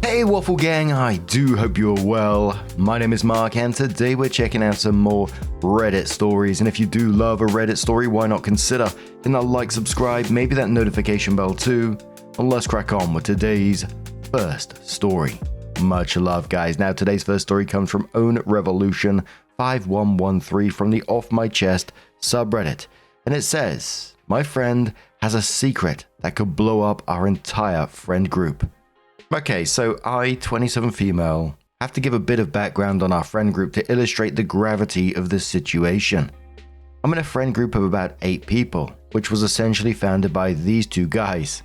Hey Waffle Gang, I do hope you're well. My name is Mark and today we're checking out some more Reddit stories, and if you do love a Reddit story, why not consider hitting that like, subscribe, maybe that notification bell too, and let's crack on with today's first story. Much love guys. Now today's first story comes from Own Revolution 5113 from the Off My Chest subreddit, and it says, my friend has a secret that could blow up our entire friend group. Okay, so I, 27 female, have to give a bit of background on our friend group to illustrate the gravity of this situation. I'm in a friend group of about 8 people, which was essentially founded by these two guys,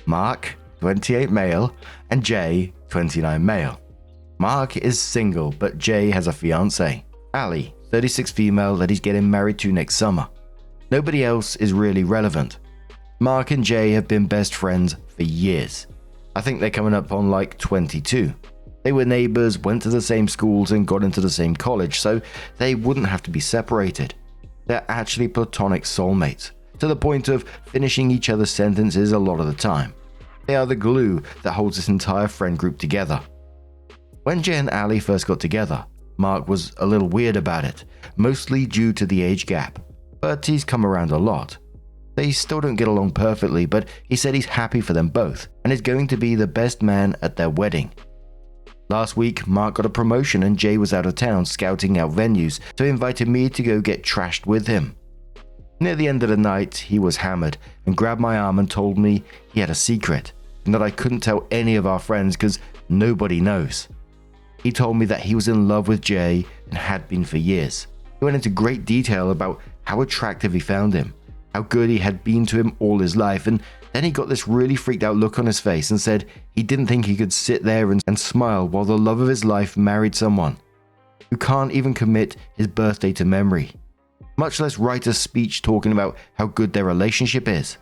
Mark, 28 male, and Jay, 29 male. Mark is single, but Jay has a fiance, Ali, 36 female that he's getting married to next summer. Nobody else is really relevant. Mark and Jay have been best friends for years. I think they're coming up on like 22. They were neighbors, went to the same schools and got into the same college, so they wouldn't have to be separated. They're actually platonic soulmates, to the point of finishing each other's sentences a lot of the time. They are the glue that holds this entire friend group together. When Jay and Ali first got together, Mark was a little weird about it, mostly due to the age gap, but he's come around a lot. They still don't get along perfectly, but he said he's happy for them both and is going to be the best man at their wedding. Last week, Mark got a promotion and Jay was out of town scouting out venues, so he invited me to go get trashed with him. Near the end of the night, he was hammered and grabbed my arm and told me he had a secret and that I couldn't tell any of our friends because nobody knows. He told me that he was in love with Jay and had been for years. He went into great detail about how attractive he found him, how good he had been to him all his life, and then he got this really freaked out look on his face and said he didn't think he could sit there and smile while the love of his life married someone who can't even commit his birthday to memory, much less write a speech talking about how good their relationship is.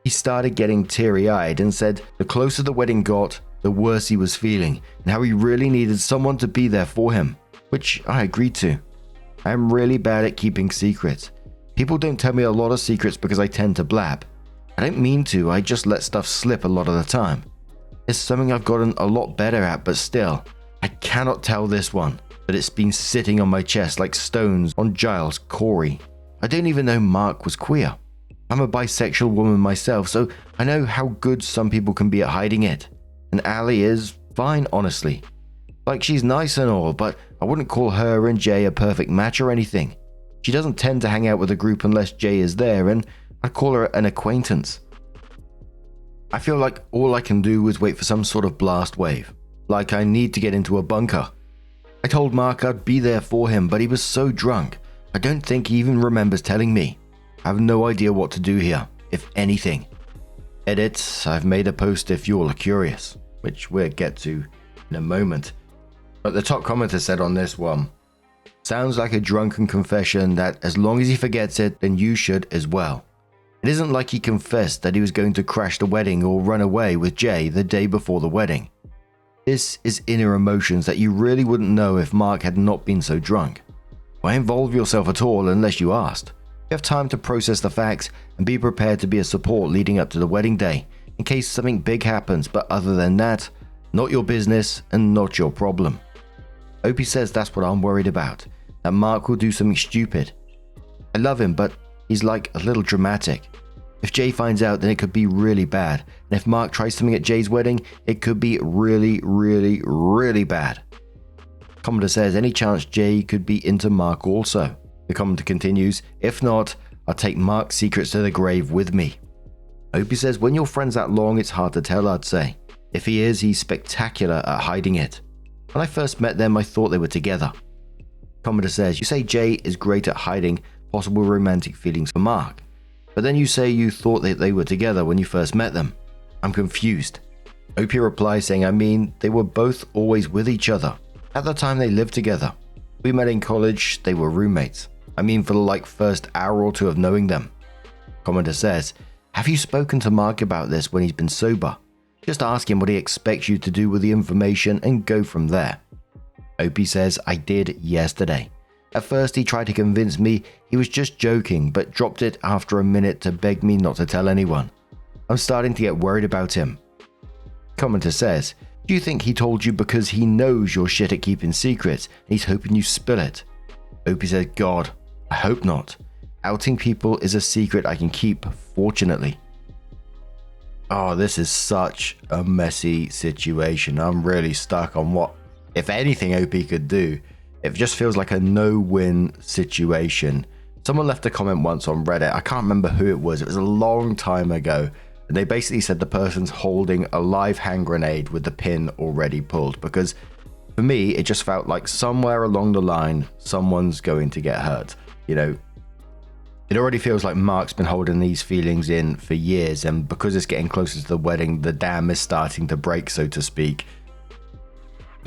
He started getting teary-eyed and said the closer the wedding got, the worse he was feeling and how he really needed someone to be there for him, which I agreed to. I am really bad at keeping secrets. People don't tell me a lot of secrets because I tend to blab. I don't mean to, I just let stuff slip a lot of the time. It's something I've gotten a lot better at, but still, I cannot tell this one, but it's been sitting on my chest like stones on Giles Corey. I don't even know Mark was queer. I'm a bisexual woman myself, so I know how good some people can be at hiding it. And Ali is fine, honestly. Like, she's nice and all, but I wouldn't call her and Jay a perfect match or anything. She doesn't tend to hang out with a group unless Jay is there, and I call her an acquaintance. I feel like all I can do is wait for some sort of blast wave, like I need to get into a bunker. I told Mark I'd be there for him, but he was so drunk, I don't think he even remembers telling me. I have no idea what to do here, if anything. Edit, I've made a post if you all are curious, which we'll get to in a moment. But the top commenter said on this one, sounds like a drunken confession that as long as he forgets it, then you should as well. It isn't like he confessed that he was going to crash the wedding or run away with Jay the day before the wedding. This is inner emotions that you really wouldn't know if Mark had not been so drunk. Why involve yourself at all unless you asked? You have time to process the facts and be prepared to be a support leading up to the wedding day in case something big happens, but other than that, not your business and not your problem. Opie says that's what I'm worried about, that Mark will do something stupid. I love him, but he's like a little dramatic. If Jay finds out, then it could be really bad, and if Mark tries something at Jay's wedding, it could be really, really, really bad. Commenter says any chance Jay could be into Mark also. The commenter continues, if not, I'll take Mark's secrets to the grave with me. Opie says when your friend's that long, it's hard to tell, I'd say. If he is, he's spectacular at hiding it. When I first met them, I thought they were together. Commenter says, you say Jay is great at hiding possible romantic feelings for Mark, but then you say you thought that they were together when you first met them. I'm confused. Opie replies saying, I mean, they were both always with each other. At the time they lived together. We met in college, they were roommates. I mean for the first hour or two of knowing them. Commenter says, have you spoken to Mark about this when he's been sober? Just ask him what he expects you to do with the information and go from there. Opie says, I did yesterday. At first he tried to convince me he was just joking, but dropped it after a minute to beg me not to tell anyone. I'm starting to get worried about him. Commenter says, Do you think he told you because he knows you're shit at keeping secrets and he's hoping you spill it? Opie said, God, I hope not. Outing people is a secret I can keep, fortunately. Oh, this is such a messy situation. I'm really stuck on what, if anything, Opie could do. It just feels like a no-win situation. Someone left a comment once on Reddit. I can't remember who it was. It was a long time ago. And they basically said the person's holding a live hand grenade with the pin already pulled. Because for me, it just felt like somewhere along the line, someone's going to get hurt. You know, it already feels like Mark's been holding these feelings in for years. And because it's getting closer to the wedding, the dam is starting to break, so to speak.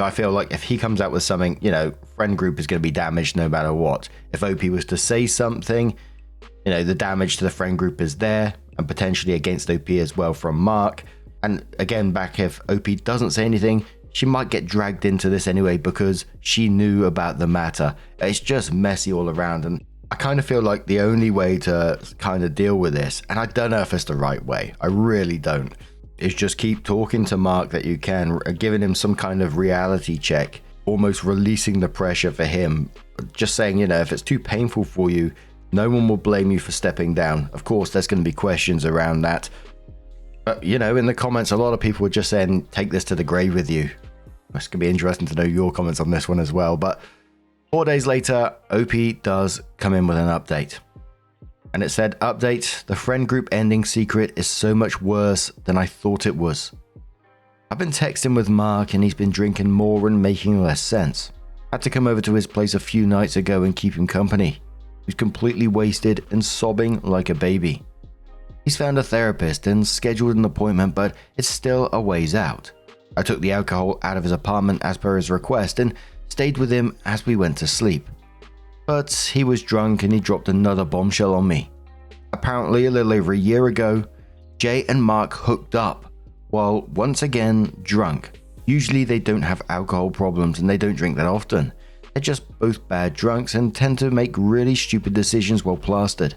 I feel like if he comes out with something, you know, friend group is going to be damaged no matter what. If OP was to say something, you know, the damage to the friend group is there and potentially against OP as well from Mark. And again, back if OP doesn't say anything, she might get dragged into this anyway because she knew about the matter. It's just messy all around. And I kind of feel like the only way to kind of deal with this, and I don't know if it's the right way, I really don't, is just keep talking to Mark that you can, giving him some kind of reality check, almost releasing the pressure for him. Just saying, you know, if it's too painful for you, no one will blame you for stepping down. Of course, there's going to be questions around that. But, you know, in the comments, a lot of people were just saying, take this to the grave with you. It's going to be interesting to know your comments on this one as well. But 4 days later, OP does come in with an update. And it said, update, the friend group ending secret is so much worse than I thought it was. I've been texting with Mark and he's been drinking more and making less sense. Had to come over to his place a few nights ago and keep him company. He's completely wasted and sobbing like a baby. He's found a therapist and scheduled an appointment, but it's still a ways out. I took the alcohol out of his apartment as per his request and stayed with him as we went to sleep. But he was drunk and he dropped another bombshell on me. Apparently, a little over a year ago, Jay and Mark hooked up while once again drunk. Usually they don't have alcohol problems and they don't drink that often. They're just both bad drunks and tend to make really stupid decisions while plastered.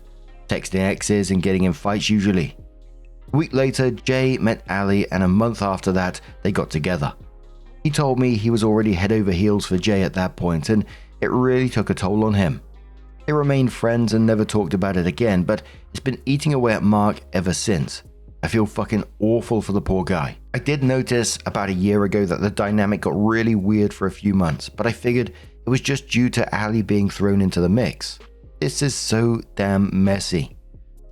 Texting exes and getting in fights usually. A week later, Jay met Ali and a month after that, they got together. He told me he was already head over heels for Jay at that point and it really took a toll on him. They remained friends and never talked about it again, but it's been eating away at Mark ever since. I feel fucking awful for the poor guy. I did notice about a year ago that the dynamic got really weird for a few months, but I figured it was just due to Ali being thrown into the mix. This is so damn messy.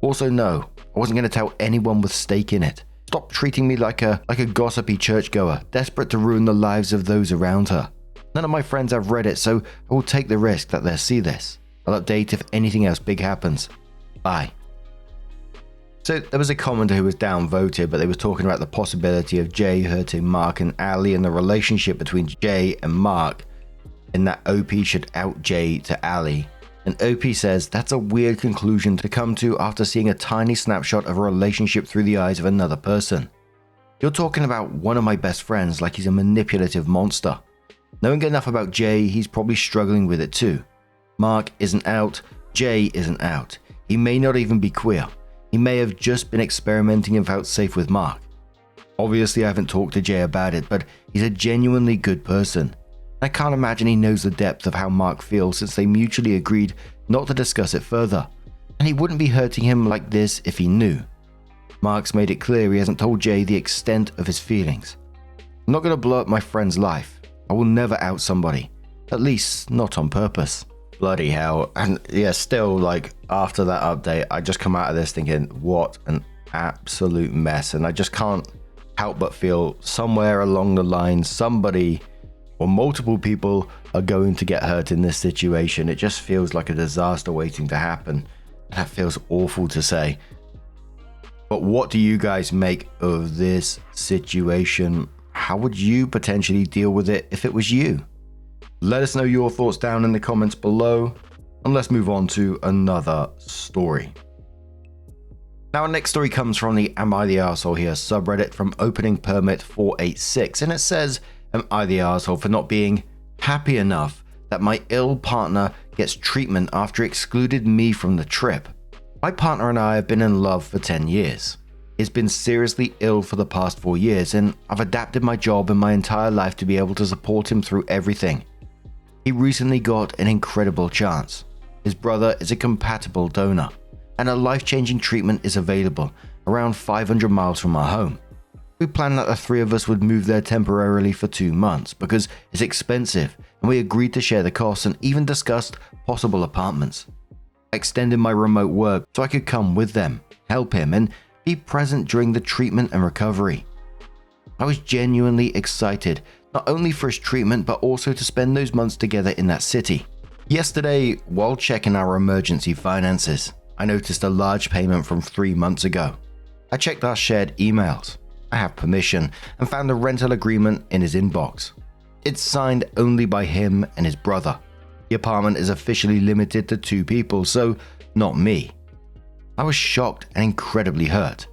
Also, no, I wasn't going to tell anyone with stake in it. Stop treating me like a gossipy churchgoer, desperate to ruin the lives of those around her. None of my friends have read it, so I will take the risk that they'll see this. I'll update if anything else big happens. Bye. So there was a commenter who was downvoted, but they were talking about the possibility of Jay hurting Mark and Ali and the relationship between Jay and Mark, in that OP should out Jay to Ali. And OP says that's a weird conclusion to come to after seeing a tiny snapshot of a relationship through the eyes of another person. You're talking about one of my best friends like he's a manipulative monster. Knowing enough about Jay, he's probably struggling with it too. Mark isn't out, Jay isn't out. He may not even be queer. He may have just been experimenting and felt safe with Mark. Obviously I haven't talked to Jay about it, but he's a genuinely good person. I can't imagine he knows the depth of how Mark feels since they mutually agreed not to discuss it further. And he wouldn't be hurting him like this if he knew. Mark's made it clear he hasn't told Jay the extent of his feelings. I'm not going to blow up my friend's life. I will never out somebody. At least not on purpose. Bloody hell. And yeah, still, like, after that update, I just come out of this thinking, what an absolute mess. And I just can't help but feel somewhere along the line, somebody or multiple people are going to get hurt in this situation. It just feels like a disaster waiting to happen. That feels awful to say. But what do you guys make of this situation? How would you potentially deal with it if it was you? Let us know your thoughts down in the comments below, and let's move on to another story. Now, our next story comes from the Am I the Arsehole Here subreddit from Opening Permit 486, and it says, am I the arsehole for not being happy enough that my ill partner gets treatment after excluded me from the trip? My partner and I have been in love for 10 years. He's been seriously ill for the past 4 years, and I've adapted my job and my entire life to be able to support him through everything. He recently got an incredible chance. His brother is a compatible donor, and a life-changing treatment is available around 500 miles from our home. We planned that the three of us would move there temporarily for 2 months because it's expensive, and we agreed to share the costs and even discussed possible apartments. I extended my remote work so I could come with them, help him, and be present during the treatment and recovery. I was genuinely excited, not only for his treatment but also to spend those months together in that city. Yesterday, while checking our emergency finances, I noticed a large payment from 3 months ago. I checked our shared emails. I have permission and found a rental agreement in his inbox. It's signed only by him and his brother. The apartment is officially limited to 2 people, so not me. I was shocked and incredibly hurt.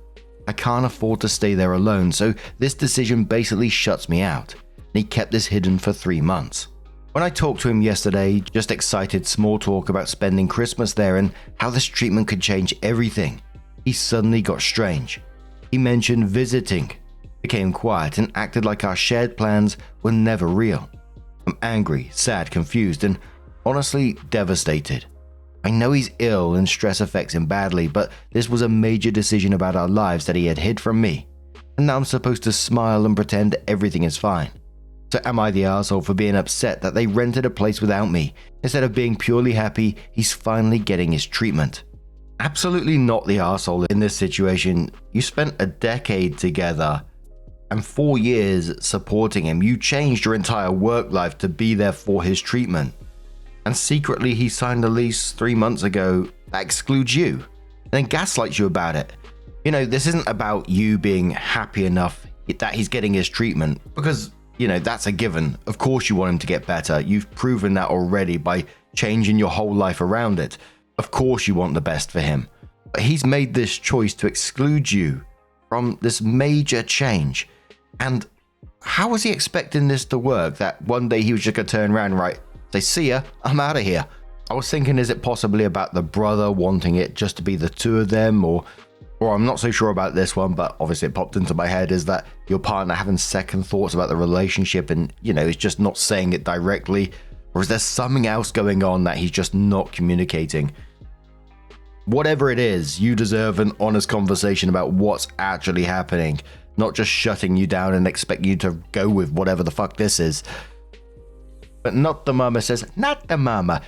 I can't afford to stay there alone, so this decision basically shuts me out, and he kept this hidden for 3 months. When I talked to him yesterday, just excited small talk about spending Christmas there and how this treatment could change everything, he suddenly got strange. He mentioned visiting, became quiet, and acted like our shared plans were never real. I'm angry, sad, confused, and honestly devastated. I know he's ill and stress affects him badly, but this was a major decision about our lives that he had hid from me, and now I'm supposed to smile and pretend everything is fine. So am I the asshole for being upset that they rented a place without me, instead of being purely happy he's finally getting his treatment? Absolutely not the asshole in this situation. You spent a decade together and 4 years supporting him. You changed your entire work life to be there for his treatment. And secretly he signed a lease 3 months ago that excludes you, and then gaslights you about it. You know, this isn't about you being happy enough that he's getting his treatment, because, you know, that's a given. Of course you want him to get better. You've proven that already by changing your whole life around it. Of course you want the best for him. But he's made this choice to exclude you from this major change. And how was he expecting this to work? That one day he was just going to turn around and say, see ya, I'm out of here. I was thinking, is it possibly about the brother wanting it just to be the 2 of them? Or I'm not so sure about this one, but obviously it popped into my head, is that your partner having second thoughts about the relationship and, you know, is just not saying it directly? Or is there something else going on that he's just not communicating? Whatever it is, you deserve an honest conversation about what's actually happening, not just shutting you down and expect you to go with whatever the fuck this is. But Not the Mama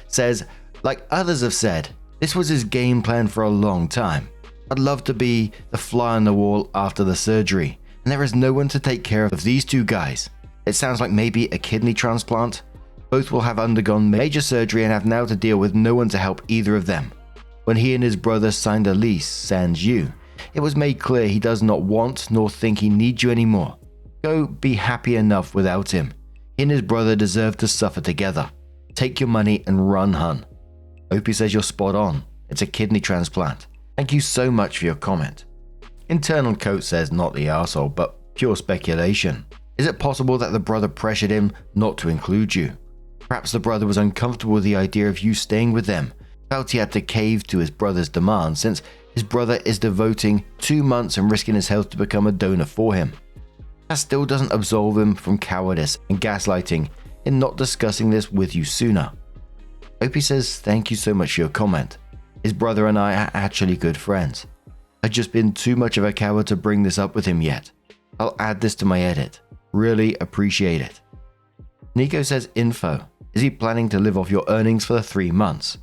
says, like others have said, this was his game plan for a long time. I'd love to be the fly on the wall after the surgery, and there is no one to take care of these 2 guys. It sounds like maybe a kidney transplant. Both will have undergone major surgery and have now to deal with no one to help either of them. When he and his brother signed a lease, sans you, it was made clear he does not want nor think he needs you anymore. Go be happy enough without him. He and his brother deserve to suffer together. Take your money and run, hun. Opie says you're spot on. It's a kidney transplant. Thank you so much for your comment. Internal Coat says not the arsehole, but pure speculation. Is it possible that the brother pressured him not to include you? Perhaps the brother was uncomfortable with the idea of you staying with them, felt he had to cave to his brother's demands since his brother is devoting 2 months and risking his health to become a donor for him. That still doesn't absolve him from cowardice and gaslighting in not discussing this with you sooner. Opie says thank you so much for your comment. His brother and I are actually good friends. I've just been too much of a coward to bring this up with him yet. I'll add this to my edit. Really appreciate it. Nico says info. Is he planning to live off your earnings for the 3 months?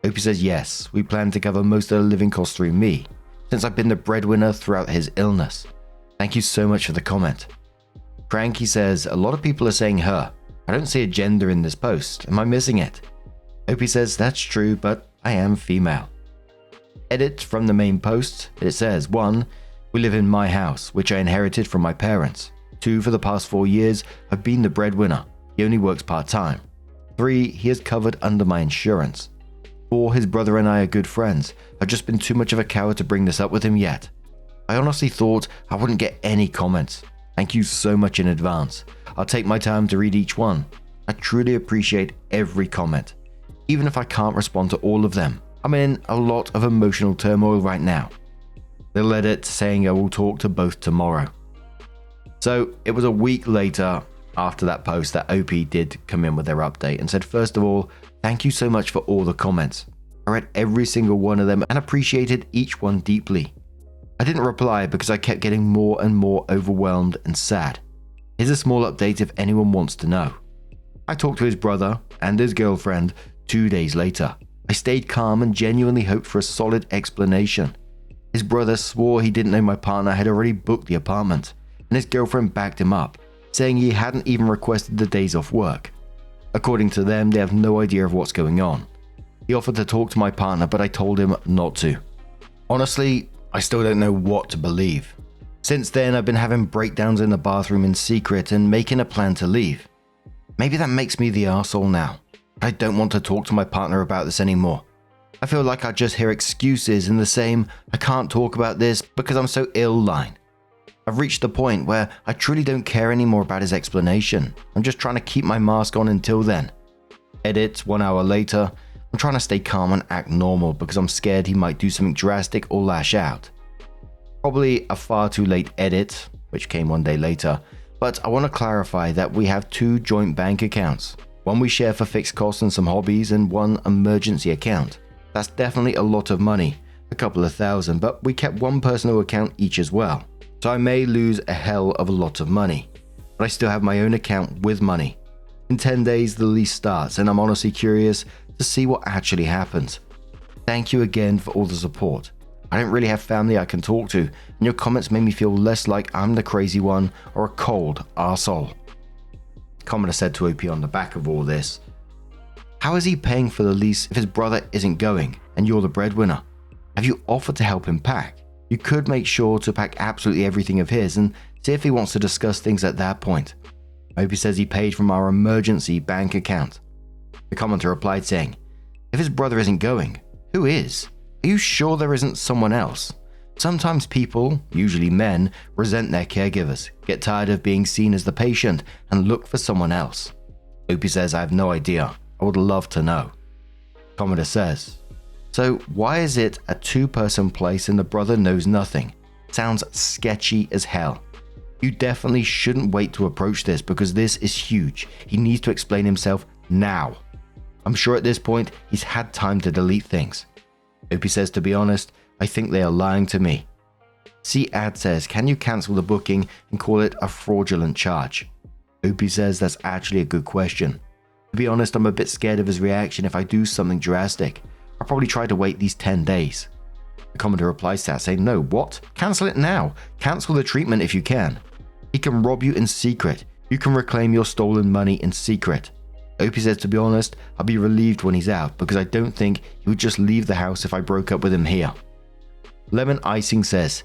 Opie says yes, we plan to cover most of the living costs through me, since I've been the breadwinner throughout his illness. Thank you so much for the comment. Cranky says a lot of people are saying her. I don't see a gender in this post. Am I missing it? Opie says that's true, but I am female. Edit from the main post. It says 1. We live in my house, which I inherited from my parents. 2. For the past 4 years, I've been the breadwinner. He only works part-time. 3. He is covered under my insurance. 4. His brother and I are good friends. I've just been too much of a coward to bring this up with him yet. I honestly thought I wouldn't get any comments. Thank you so much in advance. I'll take my time to read each one. I truly appreciate every comment, even if I can't respond to all of them. I'm in a lot of emotional turmoil right now. They led it saying I will talk to both tomorrow. So it was a week later after that post that OP did come in with their update and said, first of all, thank you so much for all the comments. I read every single one of them and appreciated each one deeply. I didn't reply because I kept getting more and more overwhelmed and sad. Here's a small update if anyone wants to know. I talked to his brother and his girlfriend 2 days later. I stayed calm and genuinely hoped for a solid explanation. His brother swore he didn't know my partner had already booked the apartment, and his girlfriend backed him up, saying he hadn't even requested the days off work. According to them, they have no idea of what's going on. He offered to talk to my partner, but I told him not to. Honestly, I still don't know what to believe. Since then, I've been having breakdowns in the bathroom in secret and making a plan to leave. Maybe that makes me the arsehole now. I don't want to talk to my partner about this anymore. I feel like I just hear excuses in the same "I can't talk about this because I'm so ill" line. I've reached the point where I truly don't care anymore about his explanation. I'm just trying to keep my mask on until then. Edit 1 hour later. I'm trying to stay calm and act normal because I'm scared he might do something drastic or lash out. Probably a far too late edit, which came 1 day later, but I want to clarify that we have 2 joint bank accounts. One we share for fixed costs and some hobbies, and one emergency account. That's definitely a lot of money, a couple of thousand, but we kept one personal account each as well. So I may lose a hell of a lot of money, but I still have my own account with money. In 10 days the lease starts and I'm honestly curious to see what actually happens. Thank you again for all the support. I don't really have family I can talk to, and your comments made me feel less like I'm the crazy one or a cold arsehole. Commenter said to OP on the back of all this, how is he paying for the lease if his brother isn't going and you're the breadwinner? Have you offered to help him pack? You could make sure to pack absolutely everything of his and see if he wants to discuss things at that point. OP says he paid from our emergency bank account. The commenter replied saying, if his brother isn't going, who is? Are you sure there isn't someone else? Sometimes people, usually men, resent their caregivers, get tired of being seen as the patient, and look for someone else. OP says, I have no idea. I would love to know. Commenter says, so why is it a 2-person place and the brother knows nothing? Sounds sketchy as hell. You definitely shouldn't wait to approach this because this is huge. He needs to explain himself now. I'm sure at this point he's had time to delete things. OP says, to be honest, I think they are lying to me. C-Ad says, can you cancel the booking and call it a fraudulent charge? OP says that's actually a good question. To be honest, I'm a bit scared of his reaction if I do something drastic. I'll probably try to wait these 10 days. The commenter replies to that saying, no, what? Cancel it now. Cancel the treatment if you can. He can rob you in secret. You can reclaim your stolen money in secret. OP says, to be honest, I'll be relieved when he's out because I don't think he would just leave the house if I broke up with him here. Lemon Icing says,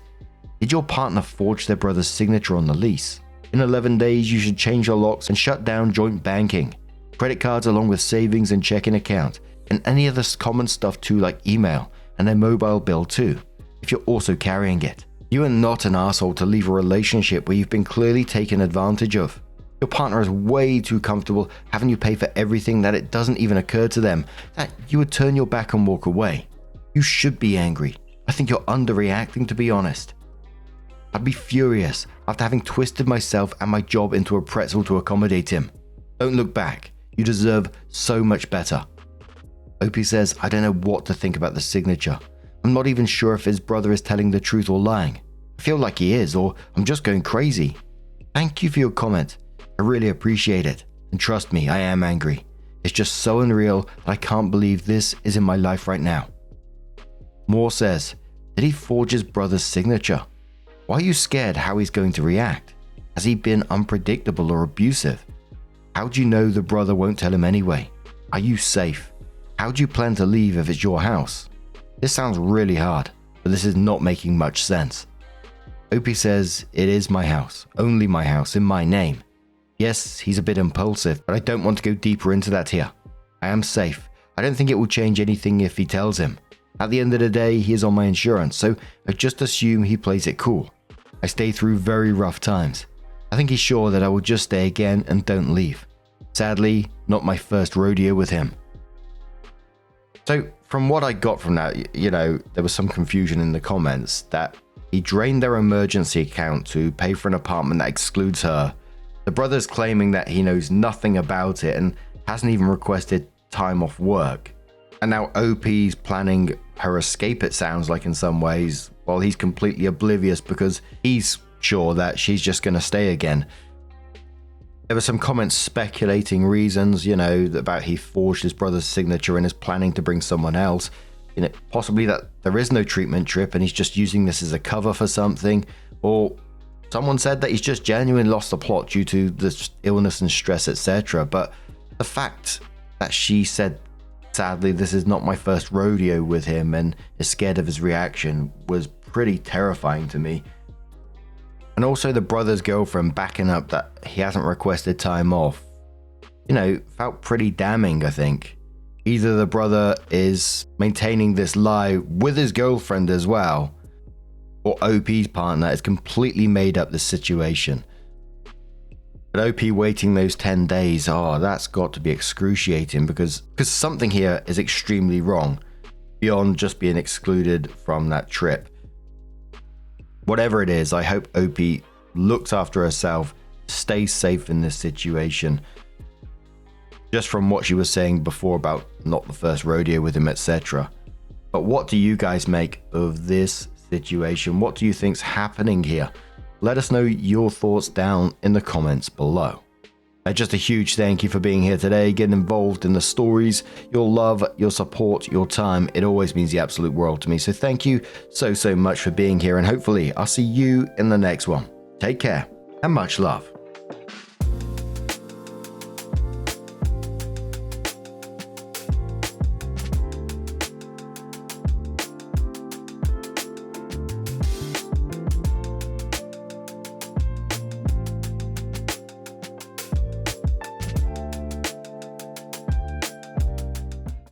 did your partner forge their brother's signature on the lease? In 11 days, you should change your locks and shut down joint banking. Credit cards along with savings and checking account, and any other common stuff too like email and their mobile bill too, if you're also carrying it. You are not an arsehole to leave a relationship where you've been clearly taken advantage of. Your partner is way too comfortable having you pay for everything that it doesn't even occur to them that you would turn your back and walk away. You should be angry. I think you're underreacting, to be honest. I'd be furious after having twisted myself and my job into a pretzel to accommodate him. Don't look back. You deserve so much better. OP says, I don't know what to think about the signature. I'm not even sure if his brother is telling the truth or lying. I feel like he is, or I'm just going crazy. Thank you for your comment. I really appreciate it. And trust me, I am angry. It's just so unreal that I can't believe this is in my life right now. Moore says, did he forge his brother's signature? Why are you scared how he's going to react? Has he been unpredictable or abusive? How do you know the brother won't tell him anyway? Are you safe? How do you plan to leave if it's your house? This sounds really hard, but this is not making much sense. OP says, it is my house, only my house, in my name. Yes, he's a bit impulsive, but I don't want to go deeper into that here. I am safe. I don't think it will change anything if he tells him. At the end of the day, he is on my insurance, so I just assume he plays it cool. I stay through very rough times. I think he's sure that I will just stay again and don't leave. Sadly, not my first rodeo with him. So from what I got from that, there was some confusion in the comments that he drained their emergency account to pay for an apartment that excludes her. The brother's claiming that he knows nothing about it and hasn't even requested time off work. And now OP's planning her escape, it sounds like, in some ways, while he's completely oblivious because he's sure that she's just going to stay again. There were some comments speculating reasons, about he forged his brother's signature and is planning to bring someone else. Possibly that there is no treatment trip and he's just using this as a cover for something. Or someone said that he's just genuinely lost the plot due to the illness and stress, etc. But the fact that she said, sadly, this is not my first rodeo with him and is scared of his reaction was pretty terrifying to me. And also the brother's girlfriend backing up that he hasn't requested time off, felt pretty damning, I think. Either the brother is maintaining this lie with his girlfriend as well, or OP's partner has completely made up the situation. But OP waiting those 10 days, that's got to be excruciating because something here is extremely wrong, beyond just being excluded from that trip. Whatever it is, I hope OP looks after herself, stays safe in this situation. Just from what she was saying before about not the first rodeo with him, etc. But what do you guys make of this situation? What do you think's happening here? Let us know your thoughts down in the comments below. Just a huge thank you for being here today, getting involved in the stories. Your love, your support, your time, it always means the absolute world to me. So thank you so much for being here, and hopefully I'll see you in the next one. Take care and much love.